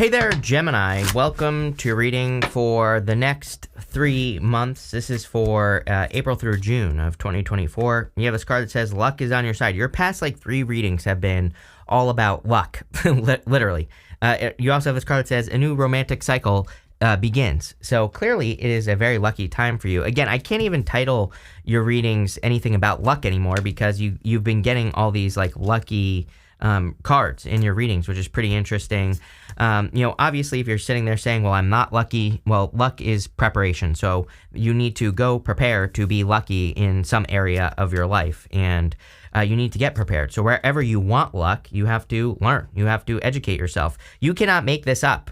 Hey there, Gemini. Welcome to your reading for the next 3 months. This is for April through June of 2024. You have this card that says luck is on your side. Your past 3 readings have been all about luck, literally. You also have this card that says a new romantic cycle begins. So clearly it is a very lucky time for you. Again, I can't even title your readings anything about luck anymore because you've been getting all these lucky cards in your readings, which is pretty interesting. Obviously, if you're sitting there saying, well, I'm not lucky, well, luck is preparation. So you need to go prepare to be lucky in some area of your life. And you need to get prepared. So wherever you want luck, you have to learn. You have to educate yourself. You cannot make this up.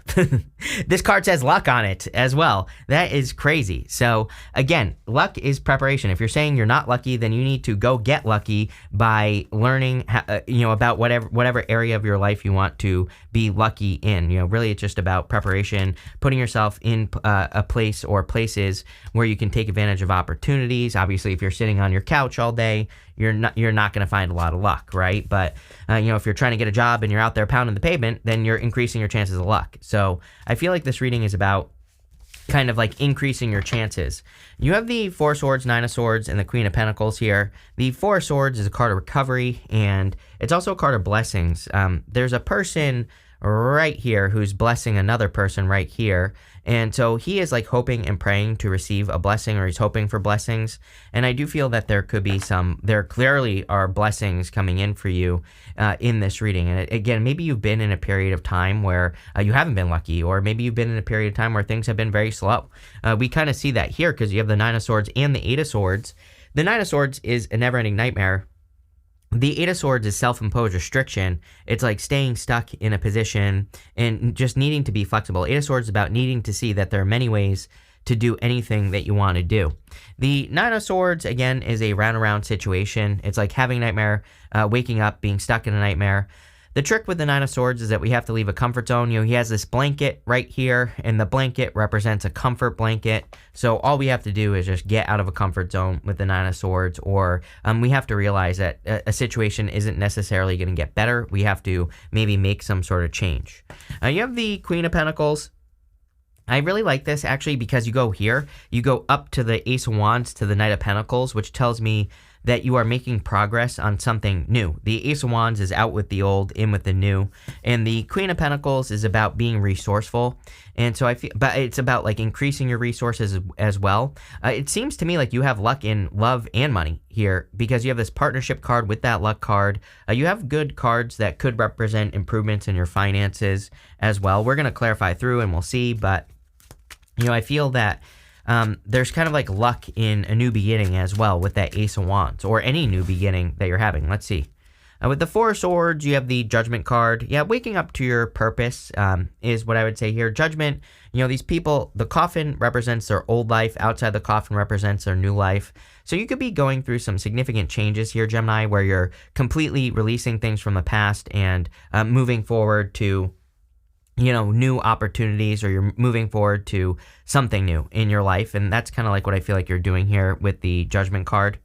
This card says luck on it as well. That is crazy. So again, luck is preparation. If you're saying you're not lucky, then you need to go get lucky by learning, about whatever area of your life you want to be lucky in. Really, it's just about preparation, putting yourself in a place or places where you can take advantage of opportunities. Obviously, if you're sitting on your couch all day, you're not going to find a lot of luck, right? But if you're trying to get a job and you're out there pounding the pavement, then you're increasing your chances of luck. So I feel like this reading is about kind of increasing your chances. You have the Four of Swords, Nine of Swords, and the Queen of Pentacles here. The Four of Swords is a card of recovery, and it's also a card of blessings. There's a person right here who's blessing another person right here. And so he is hoping and praying to receive a blessing, or he's hoping for blessings. And I do feel that there clearly are blessings coming in for you in this reading. And again, maybe you've been in a period of time where you haven't been lucky, or maybe you've been in a period of time where things have been very slow. We kind of see that here because you have the Nine of Swords and the Eight of Swords. The Nine of Swords is a never-ending nightmare. The Eight of Swords is self-imposed restriction. It's staying stuck in a position and just needing to be flexible. Eight of Swords is about needing to see that there are many ways to do anything that you want to do. The Nine of Swords, again, is a round-around situation. It's like having a nightmare, waking up, being stuck in a nightmare. The trick with the Nine of Swords is that we have to leave a comfort zone. He has this blanket right here, and the blanket represents a comfort blanket. So all we have to do is just get out of a comfort zone with the Nine of Swords, or we have to realize that a situation isn't necessarily going to get better. We have to maybe make some sort of change. You have the Queen of Pentacles. I really like this actually because you go here, you go up to the Ace of Wands to the Knight of Pentacles, which tells me that you are making progress on something new. The Ace of Wands is out with the old, in with the new. And the Queen of Pentacles is about being resourceful. And so but it's about increasing your resources as well. It seems to me like you have luck in love and money here because you have this partnership card with that luck card. You have good cards that could represent improvements in your finances as well. We're going to clarify through and we'll see. But, I feel that there's kind of luck in a new beginning as well with that Ace of Wands, or any new beginning that you're having. Let's see. With the Four of Swords, you have the Judgment card. Yeah, waking up to your purpose is what I would say here. Judgment, these people, the coffin represents their old life. Outside the coffin represents their new life. So you could be going through some significant changes here, Gemini, where you're completely releasing things from the past and moving forward to new opportunities, or you're moving forward to something new in your life. And that's kind of what I feel like you're doing here with the Judgment card.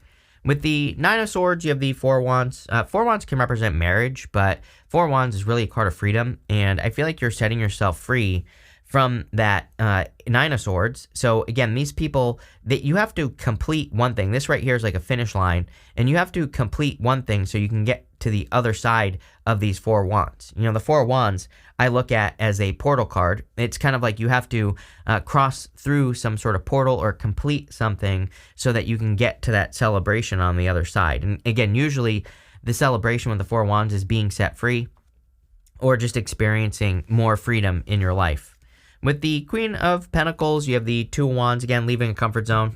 With the Nine of Swords, you have the Four of Wands. Four of Wands can represent marriage, but Four of Wands is really a card of freedom. And I feel like you're setting yourself free from that Nine of Swords. So again, these people, that you have to complete one thing. This right here is like a finish line, and you have to complete one thing so you can get to the other side of these Four of Wands. The Four of Wands I look at as a portal card. It's kind of you have to cross through some sort of portal or complete something so that you can get to that celebration on the other side. And again, usually the celebration with the Four of Wands is being set free or just experiencing more freedom in your life. With the Queen of Pentacles, you have the Two of Wands, again, leaving a comfort zone.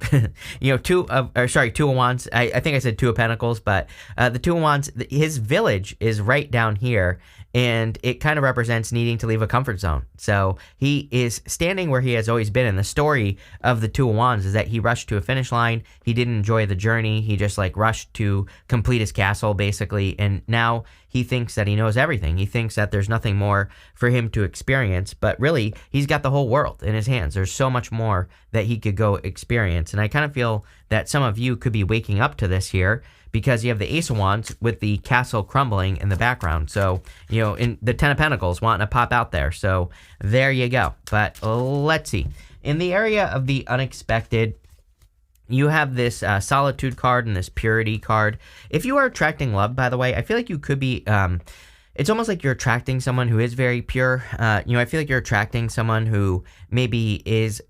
Two of Wands. I think I said Two of Pentacles, but the Two of Wands, his village is right down here, and it kind of represents needing to leave a comfort zone. So he is standing where he has always been. And the story of the Two of Wands is that he rushed to a finish line. He didn't enjoy the journey. He just rushed to complete his castle, basically. And now he thinks that he knows everything. He thinks that there's nothing more for him to experience, but really he's got the whole world in his hands. There's so much more that he could go experience. And I kind of feel that some of you could be waking up to this here because you have the Ace of Wands with the castle crumbling in the background. So, in the Ten of Pentacles wanting to pop out there. So there you go. But let's see. In the area of the unexpected, you have this solitude card and this purity card. If you are attracting love, by the way, I feel like you could be... it's almost like you're attracting someone who is very pure. I feel like you're attracting someone who maybe is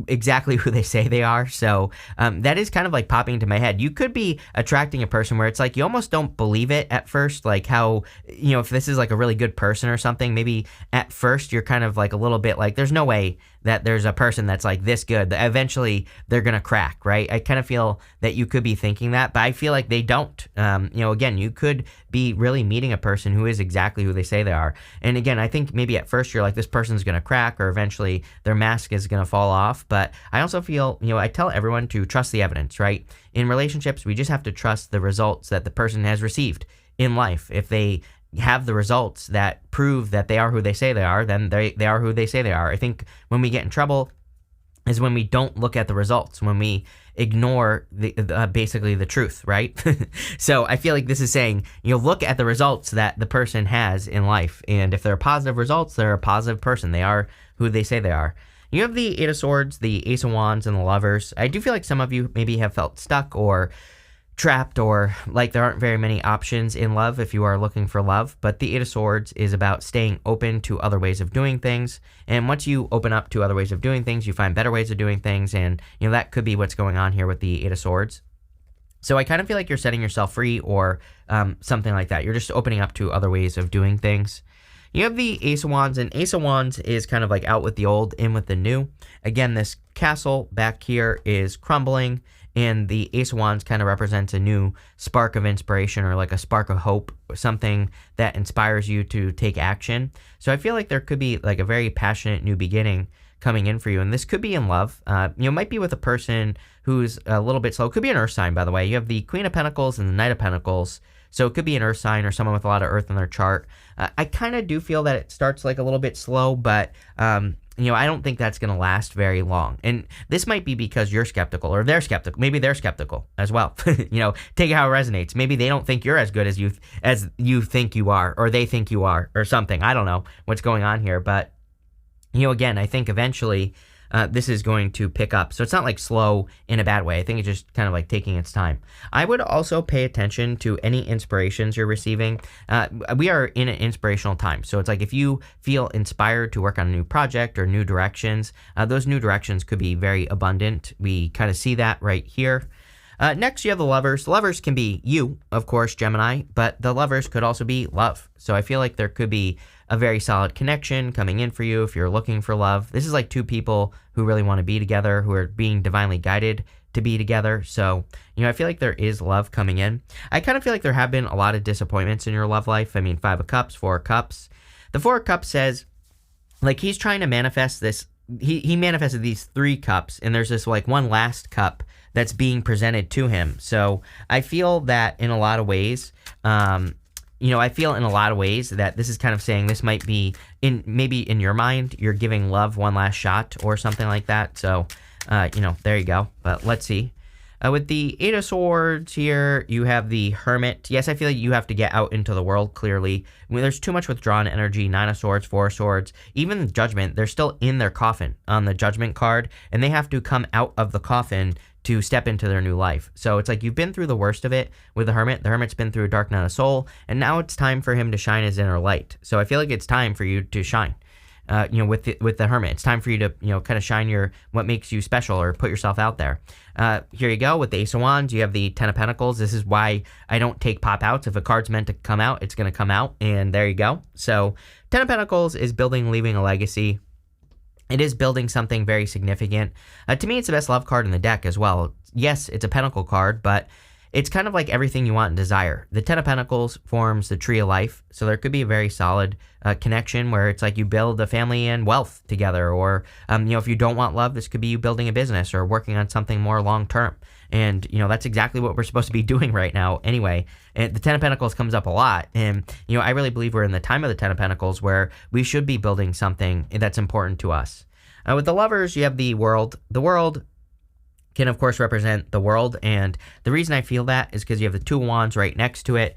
exactly who they say they are. So that is kind of like popping into my head. You could be attracting a person where it's like you almost don't believe it at first. Like how, if this is like a really good person or something, maybe at first you're kind of like a little bit like, there's no way that there's a person that's like this good. Eventually they're going to crack, right? I kind of feel that you could be thinking that, but I feel like they don't. Again, you could be really meeting a person who is exactly who they say they are. And again, I think maybe at first you're like, this person's going to crack, or eventually their mask is going to fall off. But I also feel, I tell everyone to trust the evidence, right? In relationships, we just have to trust the results that the person has received in life. If they have the results that prove that they are who they say they are, then they are who they say they are. I think when we get in trouble is when we don't look at the results, when we ignore basically the truth, right? So I feel like this is saying, look at the results that the person has in life. And if they're positive results, they're a positive person. They are who they say they are. You have the Eight of Swords, the Ace of Wands, and the Lovers. I do feel like some of you maybe have felt stuck or trapped, or like there aren't very many options in love if you are looking for love. But the Eight of Swords is about staying open to other ways of doing things. And once you open up to other ways of doing things, you find better ways of doing things. And, that could be what's going on here with the Eight of Swords. So I kind of feel like you're setting yourself free, or something like that. You're just opening up to other ways of doing things. You have the Ace of Wands, and Ace of Wands is kind of like out with the old, in with the new. Again, this castle back here is crumbling, and the Ace of Wands kind of represents a new spark of inspiration, or like a spark of hope, something that inspires you to take action. So I feel like there could be like a very passionate new beginning coming in for you. And this could be in love. Might be with a person who's a little bit slow. It could be an earth sign, by the way. You have the Queen of Pentacles and the Knight of Pentacles. So it could be an earth sign or someone with a lot of earth in their chart. I kind of do feel that it starts like a little bit slow, but I don't think that's going to last very long. And this might be because you're skeptical, or they're skeptical. Maybe they're skeptical as well. Take it how it resonates. Maybe they don't think you're as good as you think you are, or they think you are, or something. I don't know what's going on here, but again, I think eventually this is going to pick up. So it's not like slow in a bad way. I think it's just kind of like taking its time. I would also pay attention to any inspirations you're receiving. We are in an inspirational time. So it's like if you feel inspired to work on a new project or new directions, those new directions could be very abundant. We kind of see that right here. Next, you have the Lovers. The Lovers can be you, of course, Gemini, but the Lovers could also be love. So I feel like there could be a very solid connection coming in for you if you're looking for love. This is like two people who really want to be together, who are being divinely guided to be together. So, I feel like there is love coming in. I kind of feel like there have been a lot of disappointments in your love life. I mean, 5 of Cups, 4 of Cups. The 4 of Cups says, like, he's trying to manifest this. He manifested these 3 cups, and there's this like one last cup that's being presented to him. So I feel that in a lot of ways, that this is kind of saying this might be maybe in your mind, you're giving love one last shot or something like that. So, there you go. But let's see. With the Eight of Swords here, you have the Hermit. Yes, I feel like you have to get out into the world, clearly. When there's too much withdrawn energy, 9 of Swords, 4 of Swords, even the Judgment, they're still in their coffin on the Judgment card, and they have to come out of the coffin to step into their new life. So it's like you've been through the worst of it with the Hermit. The Hermit's been through a dark night of soul, and now it's time for him to shine his inner light. So I feel like it's time for you to shine. With the Hermit, it's time for you to kind of shine what makes you special, or put yourself out there. Here you go with the Ace of Wands. You have the 10 of Pentacles. This is why I don't take pop outs. If a card's meant to come out, it's going to come out, and there you go. So 10 of Pentacles is leaving a legacy. It is building something very significant. To me, it's the best love card in the deck as well. Yes, it's a Pentacle card, but it's kind of like everything you want and desire. The 10 of Pentacles forms the Tree of Life, so there could be a very solid connection where it's like you build a family and wealth together, or, if you don't want love, this could be you building a business or working on something more long-term. And, that's exactly what we're supposed to be doing right now anyway. And the 10 of Pentacles comes up a lot. And, I really believe we're in the time of the 10 of Pentacles where we should be building something that's important to us. With the Lovers, you have the World. The World can of course represent the world, and the reason I feel that is because you have the Two of Wands right next to it.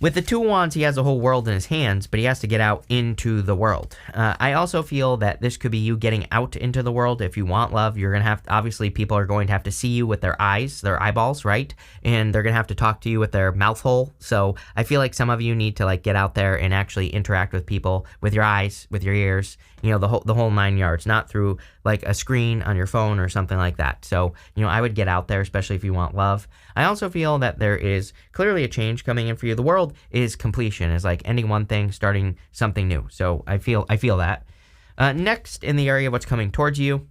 With the Two of Wands, he has the whole world in his hands, but he has to get out into the world. I also feel that this could be you getting out into the world. If you want love, you're going to have, obviously, people are going to have to see you with their eyes, their eyeballs, right? And they're going to have to talk to you with their mouth hole. So I feel like some of you need to like get out there and actually interact with people with your eyes, with your ears, the whole 9 yards, not through like a screen on your phone or something like that. So, I would get out there, especially if you want love. I also feel that there is clearly a change coming in for you. The world is completion, is like ending one thing, starting something new. So I feel that. Next, in the area of what's coming towards you,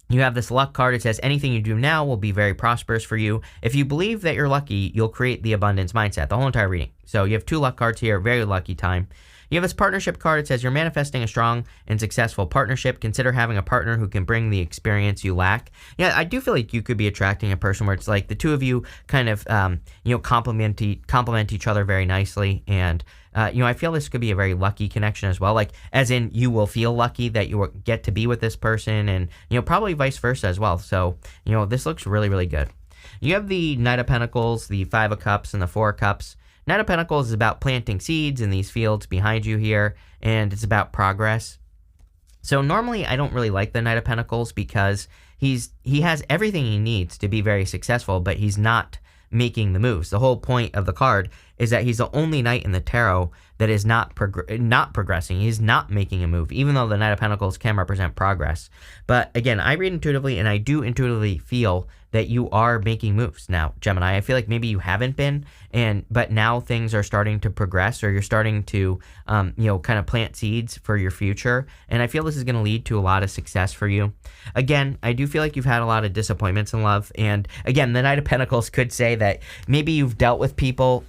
you have this luck card. It says anything you do now will be very prosperous for you. If you believe that you're lucky, you'll create the abundance mindset, the whole entire reading. So you have 2 luck cards here, very lucky time. You have this partnership card. It says you're manifesting a strong and successful partnership. Consider having a partner who can bring the experience you lack. Yeah, I do feel like you could be attracting a person where it's like the two of you kind of, complement each other very nicely. And, I feel this could be a very lucky connection as well. Like, as in you will feel lucky that you will get to be with this person, and, probably vice versa as well. So, this looks really, really good. You have the Knight of Pentacles, the Five of Cups, and the Four of Cups. Knight of Pentacles is about planting seeds in these fields behind you here, and it's about progress. So normally I don't really like the Knight of Pentacles because he has everything he needs to be very successful, but he's not making the moves. The whole point of the card is that he's the only knight in the tarot that is not progressing. He's not making a move, even though the Knight of Pentacles can represent progress. But again, I read intuitively, and I do intuitively feel that you are making moves now, Gemini. I feel like maybe you haven't been, but now things are starting to progress, or you're starting to, kind of plant seeds for your future. And I feel this is going to lead to a lot of success for you. Again, I do feel like you've had a lot of disappointments in love. And again, the Knight of Pentacles could say that maybe you've dealt with people,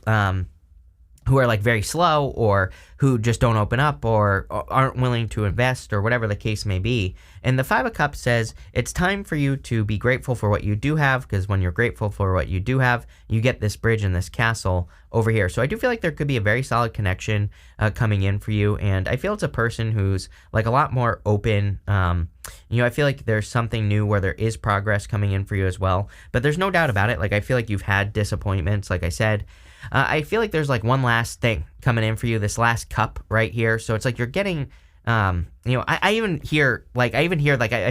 who are like very slow, or who just don't open up, or aren't willing to invest, or whatever the case may be. And the Five of Cups says it's time for you to be grateful for what you do have, because when you're grateful for what you do have, you get this bridge and this castle over here. So I do feel like there could be a very solid connection coming in for you, and I feel it's a person who's like a lot more open. I feel like there's something new where there is progress coming in for you as well. But there's no doubt about it. Like, I feel like you've had disappointments, like I said. I feel like there's like one last thing coming in for you, this last cup right here. So it's like you're getting, I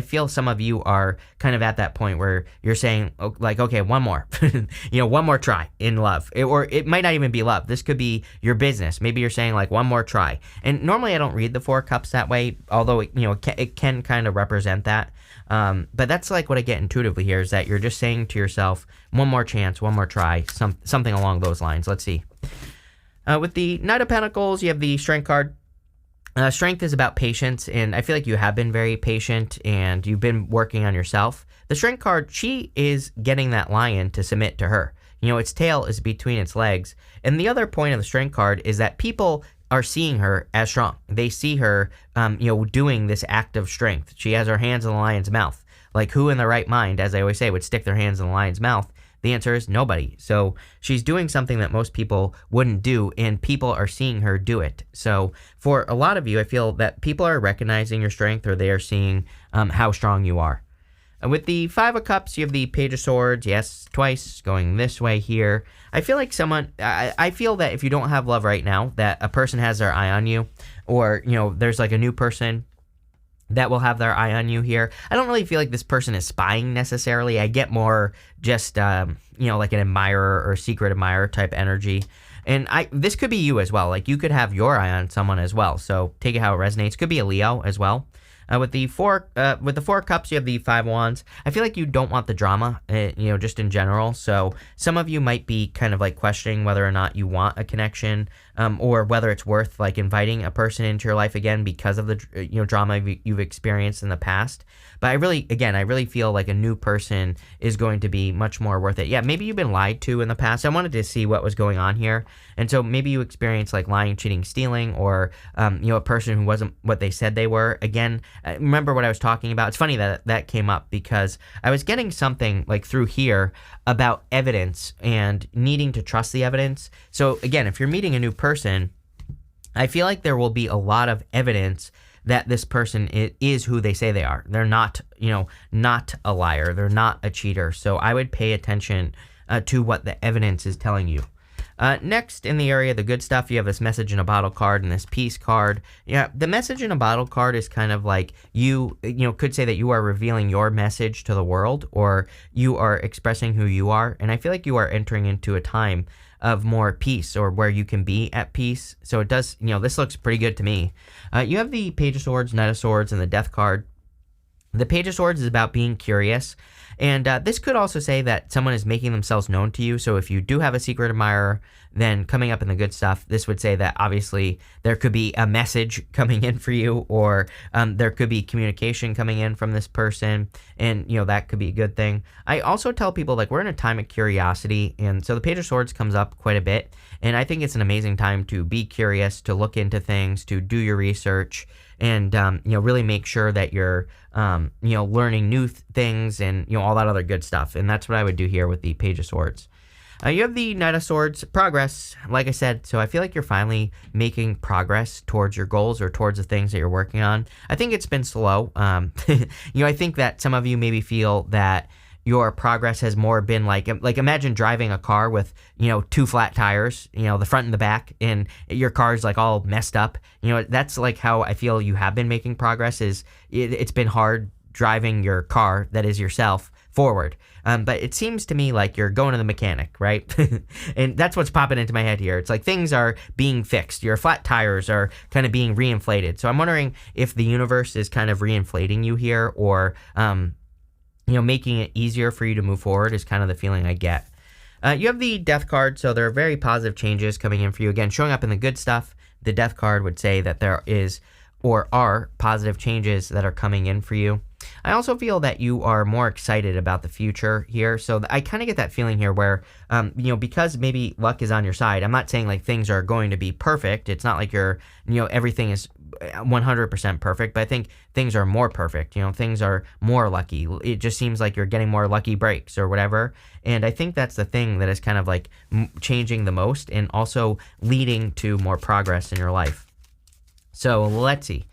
feel some of you are kind of at that point where you're saying, like, okay, one more, one more try in love. Or it might not even be love. This could be your business. Maybe you're saying like one more try. And normally I don't read the Four Cups that way, although, it can kind of represent that. But that's like what I get intuitively here, is that you're just saying to yourself, one more chance, one more try, something along those lines. Let's see. With the Knight of Pentacles, you have the Strength card. Strength is about patience, and I feel like you have been very patient, and you've been working on yourself. The Strength card, she is getting that lion to submit to her. Its tail is between its legs. And the other point of the Strength card is that people are seeing her as strong. They see her, doing this act of strength. She has her hands in the lion's mouth. Like, who in their right mind, as I always say, would stick their hands in the lion's mouth? The answer is nobody. So she's doing something that most people wouldn't do, and people are seeing her do it. So for a lot of you, I feel that people are recognizing your strength, or they are seeing how strong you are. And with the Five of Cups, you have the Page of Swords. Yes, twice, going this way here. I feel like I feel that if you don't have love right now, that a person has their eye on you, or, there's like a new person that will have their eye on you here. I don't really feel like this person is spying necessarily. I get more just, like an admirer or secret admirer type energy. And this could be you as well. Like, you could have your eye on someone as well. So take it how it resonates. Could be a Leo as well. With the Four Cups, you have the Five Wands. I feel like you don't want the drama, just in general. So some of you might be kind of like questioning whether or not you want a connection, or whether it's worth like inviting a person into your life again because of the drama you've experienced in the past. But I really feel like a new person is going to be much more worth it. Yeah, maybe you've been lied to in the past. I wanted to see what was going on here. And so maybe you experienced like lying, cheating, stealing, or, a person who wasn't what they said they were. Again, remember what I was talking about? It's funny that came up because I was getting something like through here about evidence and needing to trust the evidence. So again, if you're meeting a new person, I feel like there will be a lot of evidence that this person is who they say they are. They're not, not a liar. They're not a cheater. So I would pay attention to what the evidence is telling you. Next, in the area of the good stuff, you have this message in a bottle card and this peace card. Yeah, the message in a bottle card is kind of like you could say that you are revealing your message to the world, or you are expressing who you are. And I feel like you are entering into a time of more peace, or where you can be at peace. So it does, this looks pretty good to me. You have the Page of Swords, Knight of Swords, and the Death card. The Page of Swords is about being curious. And this could also say that someone is making themselves known to you. So if you do have a secret admirer, then coming up in the good stuff, this would say that obviously there could be a message coming in for you, or there could be communication coming in from this person. And, that could be a good thing. I also tell people, like, we're in a time of curiosity. And so the Page of Swords comes up quite a bit. And I think it's an amazing time to be curious, to look into things, to do your research, and really make sure that you're learning new things and all that other good stuff. And that's what I would do here with the Page of Swords. You have the Knight of Swords, progress, like I said. So I feel like you're finally making progress towards your goals, or towards the things that you're working on. I think it's been slow. I think that some of you maybe feel that your progress has more been like imagine driving a car with, 2 flat tires, the front and the back, and your car's like all messed up. That's like how I feel you have been making progress. It's been hard driving your car, that is yourself, forward. But it seems to me like you're going to the mechanic, right? And that's what's popping into my head here. It's like things are being fixed. Your flat tires are kind of being reinflated. So I'm wondering if the universe is kind of reinflating you here, or making it easier for you to move forward, is kind of the feeling I get. You have the Death card, so there are very positive changes coming in for you. Again, showing up in the good stuff, the Death card would say that there is, or are, positive changes that are coming in for you. I also feel that you are more excited about the future here. So I kind of get that feeling here where, because maybe luck is on your side. I'm not saying like things are going to be perfect. It's not like everything is 100% perfect, but I think things are more perfect. Things are more lucky. It just seems like you're getting more lucky breaks or whatever. And I think that's the thing that is kind of like changing the most, and also leading to more progress in your life. So let's see.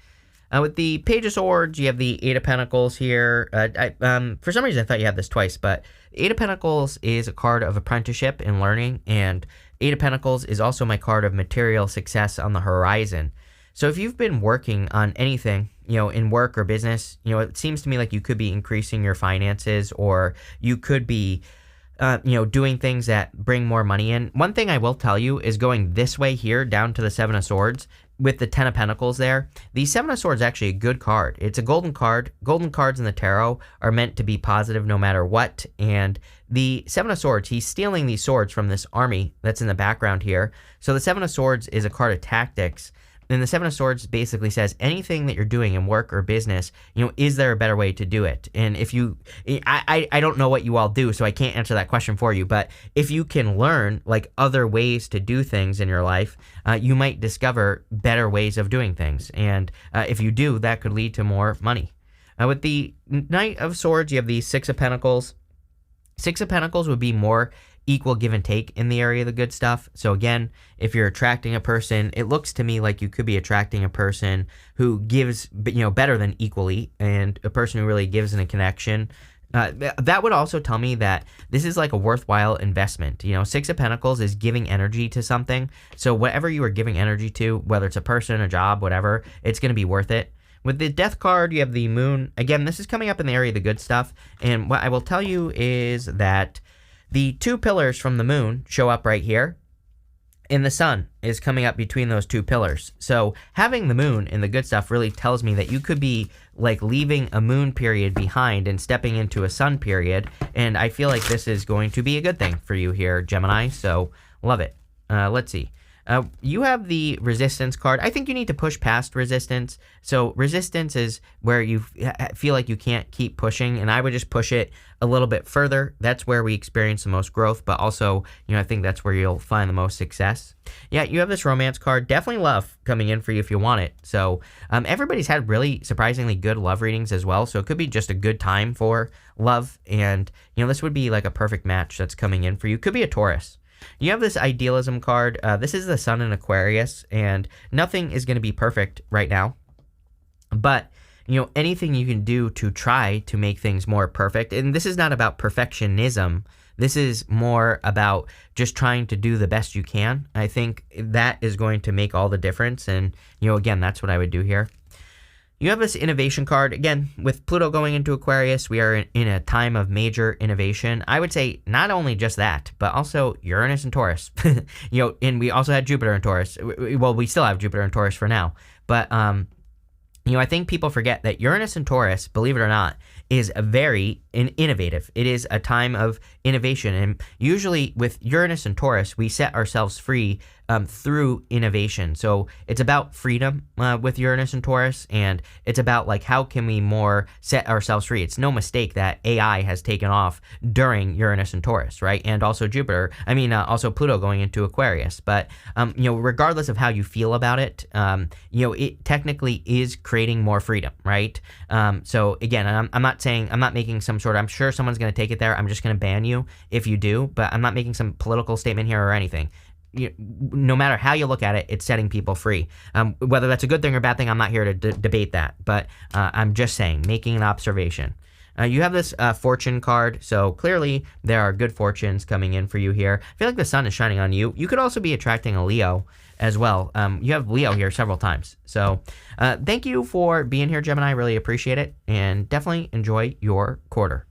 With the Page of Swords, you have the Eight of Pentacles here. For some reason, I thought you had this twice, but Eight of Pentacles is a card of apprenticeship and learning, and Eight of Pentacles is also my card of material success on the horizon. So if you've been working on anything, in work or business, it seems to me like you could be increasing your finances, or you could be doing things that bring more money in. One thing I will tell you is going this way here down to the Seven of Swords with the Ten of Pentacles there. The Seven of Swords is actually a good card. It's a golden card. Golden cards in the tarot are meant to be positive no matter what. And the Seven of Swords, he's stealing these swords from this army that's in the background here. So the Seven of Swords is a card of tactics. And the Seven of Swords basically says anything that you're doing in work or business, is there a better way to do it? And if you, I don't know what you all do, so I can't answer that question for you. But if you can learn like other ways to do things in your life, you might discover better ways of doing things. And if you do, that could lead to more money. With the Knight of Swords, you have the Six of Pentacles. Six of Pentacles would be more equal give and take in the area of the good stuff. So again, if you're attracting a person, it looks to me like you could be attracting a person who gives, better than equally, and a person who really gives in a connection. That would also tell me that this is like a worthwhile investment. Six of Pentacles is giving energy to something. So whatever you are giving energy to, whether it's a person, a job, whatever, it's going to be worth it. With the Death card, you have the Moon. Again, this is coming up in the area of the good stuff. And what I will tell you is that the 2 pillars from the moon show up right here, and the sun is coming up between those 2 pillars. So having the moon in the good stuff really tells me that you could be like leaving a moon period behind and stepping into a sun period. And I feel like this is going to be a good thing for you here, Gemini. So love it. Let's see. You have the resistance card. I think you need to push past resistance. So resistance is where you feel like you can't keep pushing, and I would just push it a little bit further. That's where we experience the most growth, but also, I think that's where you'll find the most success. Yeah, you have this romance card. Definitely love coming in for you if you want it. So everybody's had really surprisingly good love readings as well. So it could be just a good time for love, and this would be like a perfect match that's coming in for you. Could be a Taurus. You have this idealism card. This is the sun in Aquarius, and nothing is going to be perfect right now. But anything you can do to try to make things more perfect, and this is not about perfectionism. This is more about just trying to do the best you can. I think that is going to make all the difference. And, again, that's what I would do here. You have this innovation card. Again, with Pluto going into Aquarius, we are in a time of major innovation. I would say not only just that, but also Uranus and Taurus. And we also had Jupiter and Taurus. Well, we still have Jupiter and Taurus for now. But, I think people forget that Uranus and Taurus, believe it or not, is very innovative. It is a time of innovation. And usually with Uranus and Taurus, we set ourselves free through innovation. So it's about freedom with Uranus and Taurus, and it's about like how can we more set ourselves free. It's no mistake that AI has taken off during Uranus and Taurus, right? And also also Pluto going into Aquarius. But regardless of how you feel about it, it technically is creating more freedom, right? So again, I'm not making some sort of, I'm sure someone's going to take it there. I'm just going to ban you if you do, but I'm not making some political statement here or anything. No matter how you look at it, it's setting people free. Whether that's a good thing or bad thing, I'm not here to debate that, but I'm just saying, making an observation. You have this fortune card, so clearly there are good fortunes coming in for you here. I feel like the sun is shining on you. You could also be attracting a Leo as well. You have Leo here several times. So thank you for being here, Gemini. I really appreciate it, and definitely enjoy your quarter.